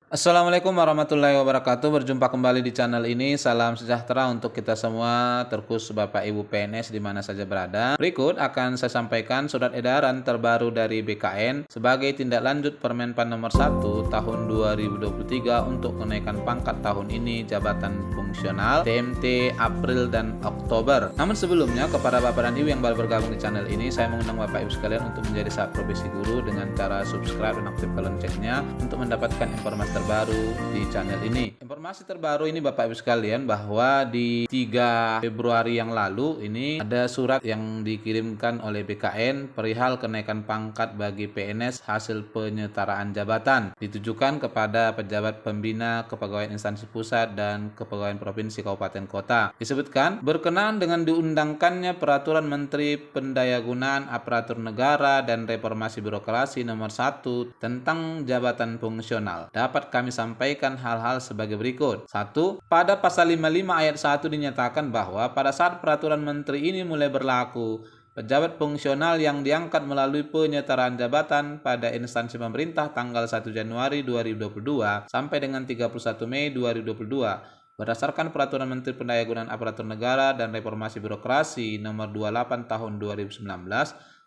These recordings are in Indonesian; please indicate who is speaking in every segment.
Speaker 1: Assalamualaikum warahmatullahi wabarakatuh. Berjumpa kembali di channel ini. Salam sejahtera untuk kita semua, terkhusus Bapak Ibu PNS di mana saja berada. Berikut akan saya sampaikan surat edaran terbaru dari BKN sebagai tindak lanjut Permenpan nomor 1 tahun 2023 untuk kenaikan pangkat tahun ini jabatan fungsional TMT April dan Oktober. Namun sebelumnya, kepada Bapak dan Ibu yang baru bergabung di channel ini, saya mengundang Bapak Ibu sekalian untuk menjadi sahabat profesi guru dengan cara subscribe dan aktifkan loncengnya untuk mendapatkan informasi terbaru di channel ini. Informasi terbaru ini Bapak Ibu sekalian, bahwa di 3 Februari yang lalu ini ada surat yang dikirimkan oleh BKN perihal kenaikan pangkat bagi PNS hasil penyetaraan jabatan, ditujukan kepada pejabat pembina kepegawaian instansi pusat dan kepegawaian provinsi kabupaten kota. Disebutkan berkenaan dengan diundangkannya peraturan Menteri Pendayagunaan Aparatur Negara dan Reformasi Birokrasi nomor 1 tentang jabatan fungsional, dapat kami sampaikan hal-hal sebagai berikut. 1. Pada pasal 55 ayat 1 dinyatakan bahwa pada saat peraturan menteri ini mulai berlaku, pejabat fungsional yang diangkat melalui penyetaraan jabatan pada instansi pemerintah tanggal 1 Januari 2022 sampai dengan 31 Mei 2022 berdasarkan Peraturan Menteri Pendayagunaan Aparatur Negara dan Reformasi Birokrasi nomor 28 tahun 2019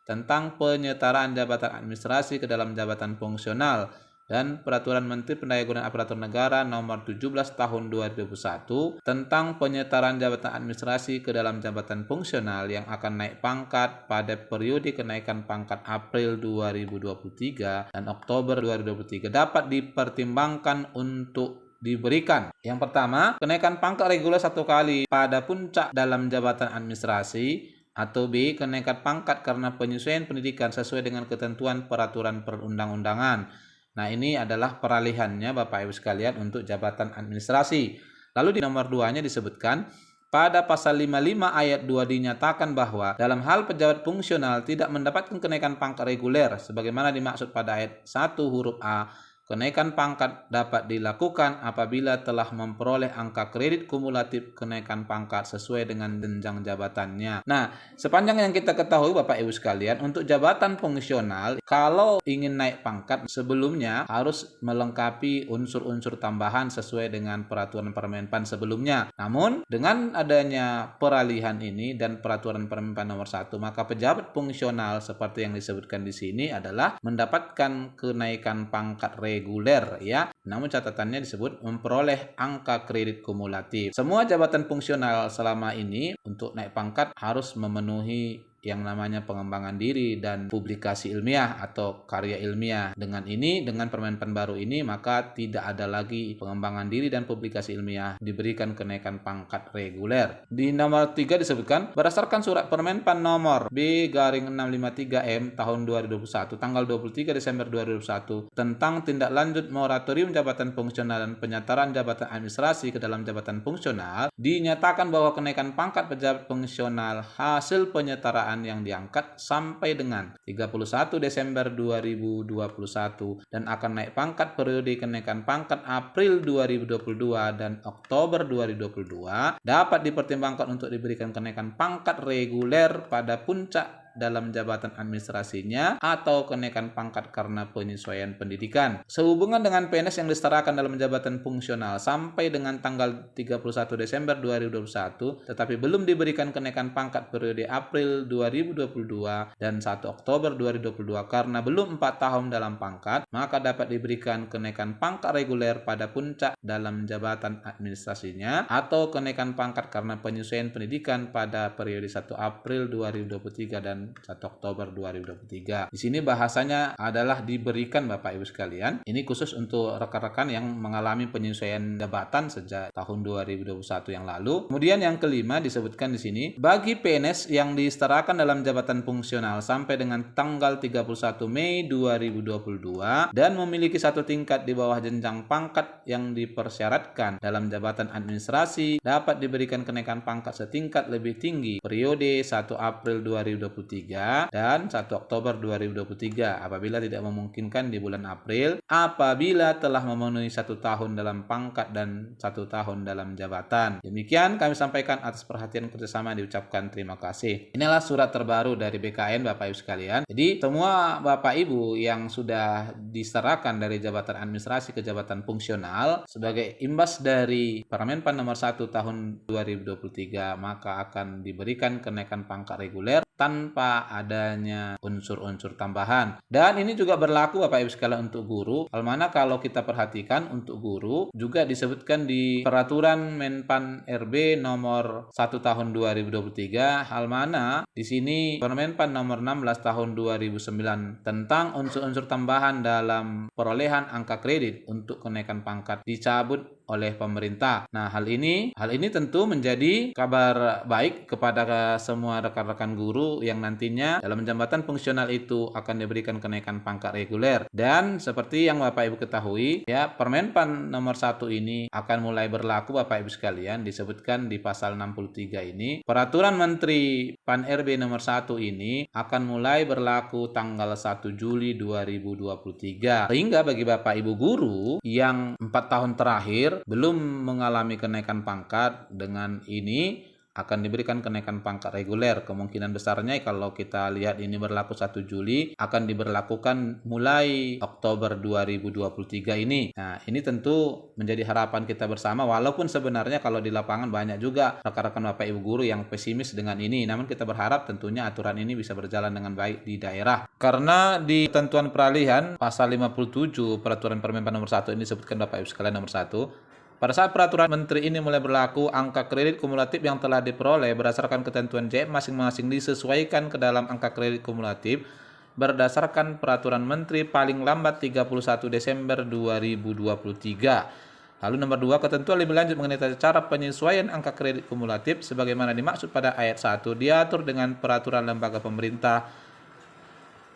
Speaker 1: tentang penyetaraan jabatan administrasi ke dalam jabatan fungsional dan Peraturan Menteri Pendayagunaan Aparatur Negara Nomor 17 Tahun 2021 tentang penyetaraan jabatan administrasi ke dalam jabatan fungsional yang akan naik pangkat pada periode kenaikan pangkat April 2023 dan Oktober 2023 dapat dipertimbangkan untuk diberikan. Yang pertama, kenaikan pangkat reguler 1 kali pada puncak dalam jabatan administrasi, atau B, kenaikan pangkat karena penyesuaian pendidikan sesuai dengan ketentuan peraturan perundang-undangan. Nah, ini adalah peralihannya Bapak Ibu sekalian untuk jabatan administrasi. Lalu di nomor 2-nya disebutkan, pada pasal 55 ayat 2 dinyatakan bahwa dalam hal pejabat fungsional tidak mendapatkan kenaikan pangkat reguler sebagaimana dimaksud pada ayat 1 huruf A, kenaikan pangkat dapat dilakukan apabila telah memperoleh angka kredit kumulatif kenaikan pangkat sesuai dengan jenjang jabatannya. Nah, sepanjang yang kita ketahui Bapak Ibu sekalian, untuk jabatan fungsional, kalau ingin naik pangkat sebelumnya harus melengkapi unsur-unsur tambahan sesuai dengan peraturan Permenpan sebelumnya. Namun, dengan adanya peralihan ini dan peraturan Permenpan nomor 1, maka pejabat fungsional seperti yang disebutkan di sini adalah mendapatkan kenaikan pangkat reguler, ya. Namun catatannya disebut memperoleh angka kredit kumulatif. Semua jabatan fungsional selama ini untuk naik pangkat harus memenuhi yang namanya pengembangan diri dan publikasi ilmiah atau karya ilmiah. Dengan Permenpan baru ini, maka tidak ada lagi pengembangan diri dan publikasi ilmiah, diberikan kenaikan pangkat reguler. Di nomor 3 disebutkan, berdasarkan surat Permenpan nomor B-653M tahun 2021 tanggal 23 Desember 2021 tentang tindak lanjut moratorium jabatan fungsional dan penyetaraan jabatan administrasi ke dalam jabatan fungsional, dinyatakan bahwa kenaikan pangkat pejabat fungsional hasil penyetaraan yang diangkat sampai dengan 31 Desember 2021 dan akan naik pangkat periode kenaikan pangkat April 2022 dan Oktober 2022 dapat dipertimbangkan untuk diberikan kenaikan pangkat reguler pada puncak dalam jabatan administrasinya atau kenaikan pangkat karena penyesuaian pendidikan. Sehubungan dengan PNS yang disetarakan dalam jabatan fungsional sampai dengan tanggal 31 Desember 2021 tetapi belum diberikan kenaikan pangkat periode April 2022 dan 1 Oktober 2022 karena belum 4 tahun dalam pangkat, maka dapat diberikan kenaikan pangkat reguler pada puncak dalam jabatan administrasinya atau kenaikan pangkat karena penyesuaian pendidikan pada periode 1 April 2023 dan 1 Oktober 2023. Di sini bahasanya adalah diberikan Bapak Ibu sekalian. Ini khusus untuk rekan-rekan yang mengalami penyesuaian jabatan sejak tahun 2021 yang lalu. Kemudian yang kelima disebutkan di sini, bagi PNS yang disetarakan dalam jabatan fungsional sampai dengan tanggal 31 Mei 2022 dan memiliki satu tingkat di bawah jenjang pangkat yang dipersyaratkan dalam jabatan administrasi dapat diberikan kenaikan pangkat setingkat lebih tinggi periode 1 April 2023 2023 dan 1 Oktober 2023 apabila tidak memungkinkan di bulan April apabila telah memenuhi 1 tahun dalam pangkat dan 1 tahun dalam jabatan. Demikian kami sampaikan, atas perhatian kerjasama diucapkan terima kasih. Inilah surat terbaru dari BKN Bapak Ibu sekalian. Jadi semua Bapak Ibu yang sudah diserahkan dari jabatan administrasi ke jabatan fungsional sebagai imbas dari Permenpan nomor 1 tahun 2023 maka akan diberikan kenaikan pangkat reguler tanpa adanya unsur-unsur tambahan. Dan ini juga berlaku Bapak Ibu sekalian untuk guru. Hal mana kalau kita perhatikan untuk guru juga disebutkan di peraturan Menpan RB nomor 1 tahun 2023, hal mana di sini Permenpan nomor 16 tahun 2009 tentang unsur-unsur tambahan dalam perolehan angka kredit untuk kenaikan pangkat dicabut oleh pemerintah. Nah, hal ini tentu menjadi kabar baik kepada semua rekan-rekan guru yang nantinya dalam jabatan fungsional itu akan diberikan kenaikan pangkat reguler. Dan seperti yang Bapak Ibu ketahui, ya, Permenpan nomor 1 ini akan mulai berlaku Bapak Ibu sekalian, disebutkan di pasal 63 ini. Peraturan Menteri Pan RB nomor 1 ini akan mulai berlaku tanggal 1 Juli 2023. Sehingga bagi Bapak Ibu guru yang 4 tahun terakhir belum mengalami kenaikan pangkat, dengan ini akan diberikan kenaikan pangkat reguler. Kemungkinan besarnya kalau kita lihat ini berlaku 1 Juli akan diberlakukan mulai Oktober 2023 ini. Nah, ini tentu menjadi harapan kita bersama, walaupun sebenarnya kalau di lapangan banyak juga rekan-rekan Bapak Ibu guru yang pesimis dengan ini. Namun kita berharap tentunya aturan ini bisa berjalan dengan baik di daerah. Karena di ketentuan peralihan pasal 57 peraturan Permenpan nomor 1 ini disebutkan Bapak Ibu sekalian nomor 1. Pada saat peraturan menteri ini mulai berlaku, angka kredit kumulatif yang telah diperoleh berdasarkan ketentuan JEP masing-masing disesuaikan ke dalam angka kredit kumulatif berdasarkan peraturan menteri paling lambat 31 Desember 2023. Lalu nomor 2, ketentuan lebih lanjut mengenai cara penyesuaian angka kredit kumulatif sebagaimana dimaksud pada ayat 1 diatur dengan peraturan lembaga pemerintah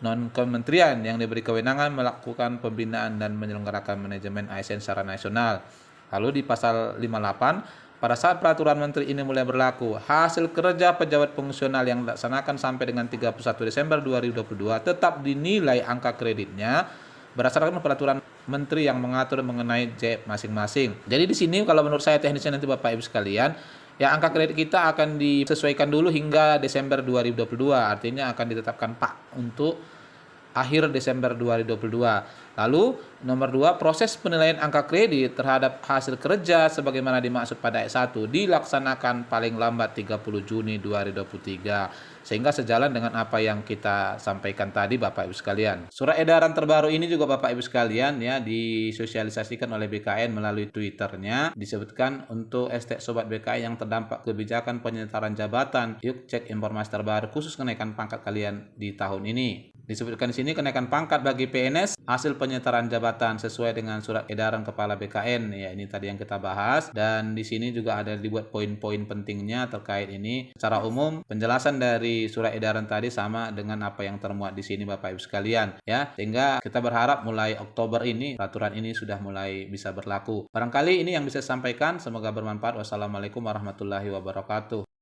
Speaker 1: non-kementerian yang diberi kewenangan melakukan pembinaan dan menyelenggarakan manajemen ASN secara nasional. Lalu di pasal 58, pada saat peraturan menteri ini mulai berlaku, hasil kerja pejabat fungsional yang dilaksanakan sampai dengan 31 Desember 2022 tetap dinilai angka kreditnya berdasarkan peraturan menteri yang mengatur mengenai JEP masing-masing. Jadi di sini kalau menurut saya teknisnya nanti Bapak Ibu sekalian, ya angka kredit kita akan disesuaikan dulu hingga Desember 2022, artinya akan ditetapkan Pak untuk akhir Desember 2022. Lalu nomor 2, proses penilaian angka kredit terhadap hasil kerja sebagaimana dimaksud pada ayat 1 dilaksanakan paling lambat 30 Juni 2023. Sehingga sejalan dengan apa yang kita sampaikan tadi Bapak Ibu sekalian. Surat edaran terbaru ini juga Bapak Ibu sekalian ya disosialisasikan oleh BKN melalui Twitternya. Disebutkan untuk estek sobat BKN yang terdampak kebijakan penyetaran jabatan, yuk cek informasi terbaru khusus kenaikan pangkat kalian di tahun ini. Disebutkan di sini kenaikan pangkat bagi PNS hasil penyetaran jabatan sesuai dengan surat edaran Kepala BKN. Ya, ini tadi yang kita bahas, dan di sini juga ada dibuat poin-poin pentingnya terkait ini. Secara umum penjelasan dari surat edaran tadi sama dengan apa yang termuat di sini Bapak Ibu sekalian ya. Sehingga kita berharap mulai Oktober ini peraturan ini sudah mulai bisa berlaku. Barangkali ini yang bisa saya sampaikan, semoga bermanfaat. Wassalamualaikum warahmatullahi wabarakatuh.